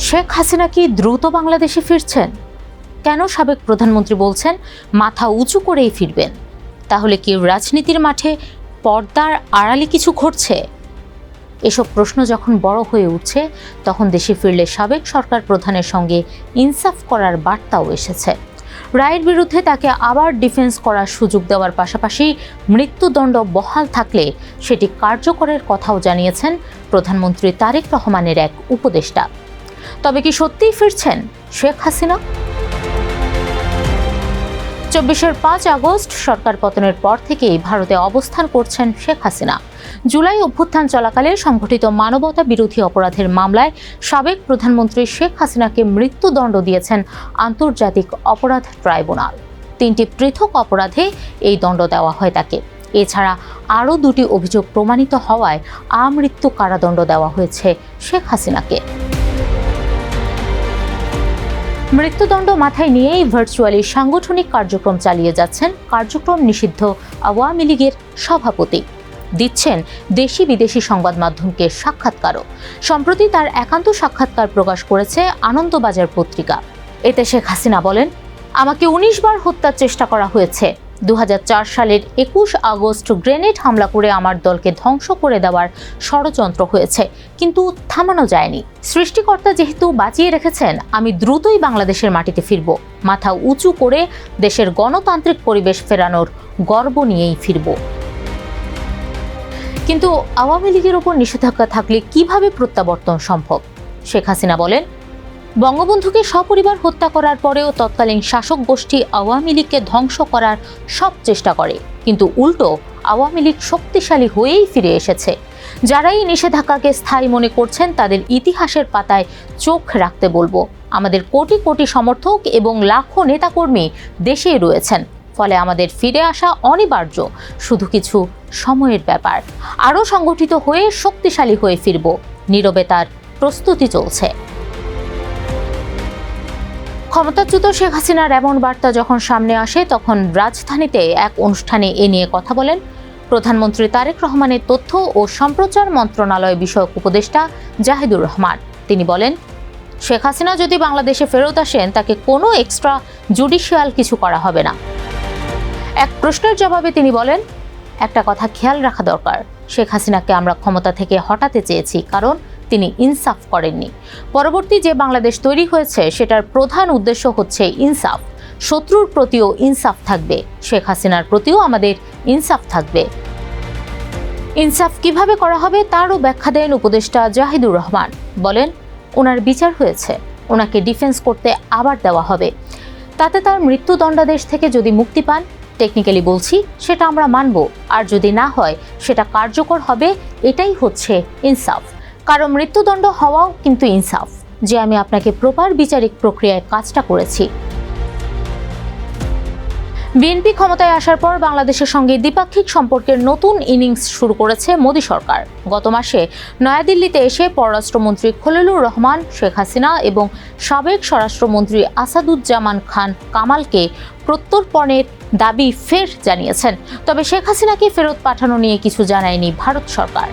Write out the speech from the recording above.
শেখ হাসিনা কি দ্রুত বাংলাদেশে ফিরছেন? কেন সাবেক প্রধানমন্ত্রী বলছেন মাথা উঁচু করেই ফিরবেন? তাহলে কি রাজনীতির মাঠে পর্দার আড়ালে কিছু ঘটছে? এসব প্রশ্ন যখন বড় হয়ে উঠছে, তখন দেশে ফিরলে সাবেক সরকার প্রধানের সঙ্গে ইনসাফ করার বার্তাও এসেছে। রায়ের বিরুদ্ধে তাকে আবার ডিফেন্স করার সুযোগ দেওয়ার পাশাপাশি মৃত্যুদণ্ড বহাল থাকলে সেটি কার্যকরের কথাও জানিয়েছেন প্রধানমন্ত্রী তারেক রহমানের এক উপদেষ্টা। তবে কি সত্যিই ফিরছেন শেখ হাসিনা? ২৪ আগস্ট সরকার পতনের পর থেকেই ভারতে অবস্থান করছেন শেখ হাসিনা। জুলাই অভ্যুত্থান চলাকালে সংঘটিত মানবতা বিরোধী অপরাধের মামলায় সাবেক প্রধানমন্ত্রী শেখ হাসিনাকে মৃত্যুদণ্ড দিয়েছেন আন্তর্জাতিক অপরাধ ট্রাইব্যুনাল। ৩টি পৃথক অপরাধে এই দণ্ড দেওয়া হয় তাকে। এছাড়া আরও ২টি অভিযোগ প্রমাণিত হওয়ায় আমৃত্যু কারাদণ্ড দেওয়া হয়েছে শেখ হাসিনাকে। মৃত্যুদণ্ড মাথায় নিয়েই ভার্চুয়ালি সাংগঠনিক কার্যক্রম চালিয়ে যাচ্ছেন কার্যক্রম নিষিদ্ধ আওয়ামী লীগের সভাপতি। দিচ্ছেন দেশি বিদেশি সংবাদ মাধ্যমকে সাক্ষাৎকারও। সম্প্রতি তার একান্ত সাক্ষাৎকার প্রকাশ করেছে আনন্দবাজার পত্রিকা। এতে শেখ হাসিনা বলেন, আমাকে ১৯ বার হত্যার চেষ্টা করা হয়েছে। ২০০৪ সালের ২১ আগস্ট গ্রেনেড হামলা করে আমার দলকে ধ্বংস করে দেওয়ার ষড়যন্ত্র হয়েছে, কিন্তু থামানো যায়নি। সৃষ্টিকর্তা যেহেতু বাঁচিয়ে রেখেছেন, আমি দ্রুতই বাংলাদেশের মাটিতে ফিরব। মাথা উঁচু করে দেশের গণতান্ত্রিক পরিবেশ ফেরানোর গর্ব নিয়েই ফিরব। কিন্তু আওয়ামী লীগের ওপর নিষেধাজ্ঞা থাকলে কিভাবে প্রত্যাবর্তন সম্ভব? শেখ হাসিনা বলেন, বঙ্গবন্ধুকে সপরিবার হত্যা করার পরেও তৎকালীন শাসক গোষ্ঠী আওয়ামী লীগকে ধ্বংস করার সব চেষ্টা করে, কিন্তু উল্টো আওয়ামী লীগ শক্তিশালী হয়েই ফিরে এসেছে। যারা এই নিষেধাজ্ঞাকে স্থায়ী মনে করছেন তাদের ইতিহাসের পাতায় চোখ রাখতে বলবো। আমাদের কোটি কোটি সমর্থক এবং লাখো নেতাকর্মী দেশেই রয়েছেন, ফলে আমাদের ফিরে আসা অনিবার্য, শুধু কিছু সময়ের ব্যাপার। আরও সংগঠিত হয়ে শক্তিশালী হয়ে ফিরব। নীরবে তার প্রস্তুতি চলছে। ক্ষমতাচ্যুত শেখ হাসিনার এমন বার্তা যখন সামনে আসে, তখন রাজধানীতে এক অনুষ্ঠানে এ নিয়ে কথা বলেন প্রধানমন্ত্রী তারেক রহমানের তথ্য ও সম্প্রচার মন্ত্রণালয় বিষয়ক উপদেষ্টা জাহিদুর রহমান। তিনি বলেন, শেখ হাসিনা যদি বাংলাদেশে ফেরত আসেন, তাকে কোনো এক্সট্রা জুডিশিয়াল কিছু করা হবে না। এক প্রশ্নের জবাবে তিনি বলেন, একটা কথা খেয়াল রাখা দরকার, শেখ হাসিনাকে আমরা ক্ষমতা থেকে হটাতে চেয়েছি কারণ তিনি ইনসাফ করেননি। পরবর্তী যে বাংলাদেশ তৈরি হয়েছে সেটার প্রধান উদ্দেশ্য হচ্ছে ইনসাফ। শত্রুর প্রতিও ইনসাফ থাকবে, শেখ হাসিনার প্রতিও আমাদের ইনসাফ থাকবে। ইনসাফ কিভাবে করা হবে তারও ব্যাখ্যা দেন উপদেষ্টা জাহিদুর রহমান। বলেন, ওনার বিচার হয়েছে, ওনাকে ডিফেন্স করতে আবার দেওয়া হবে। তাতে তার মৃত্যুদণ্ডাদেশ থেকে যদি মুক্তি পান, টেকনিক্যালি বলছি, সেটা আমরা মানব। আর যদি না হয়, সেটা কার্যকর হবে। এটাই হচ্ছে ইনসাফ। কারণ মৃত্যুদণ্ড হওয়াও কিন্তু ইনসাফ, যে আমি আপনাকে প্রপার বিচারিক প্রক্রিয়ায় কাজটা করেছি। বিএনপি ক্ষমতায় আসার পর বাংলাদেশের সঙ্গে দ্বিপাক্ষিক সম্পর্কের নতুন ইনিংস শুরু করেছে মোদি সরকার। গত মাসে নয়াদিল্লিতে এসে পররাষ্ট্রমন্ত্রী খলিলুর রহমান, শেখ হাসিনা এবং সাবেক স্বরাষ্ট্রমন্ত্রী আসাদুজ্জামান খান কামালকে প্রত্যর্পণের দাবি ফের জানিয়েছেন। তবে শেখ হাসিনাকে ফেরত পাঠানো নিয়ে কিছু জানায়নি ভারত সরকার।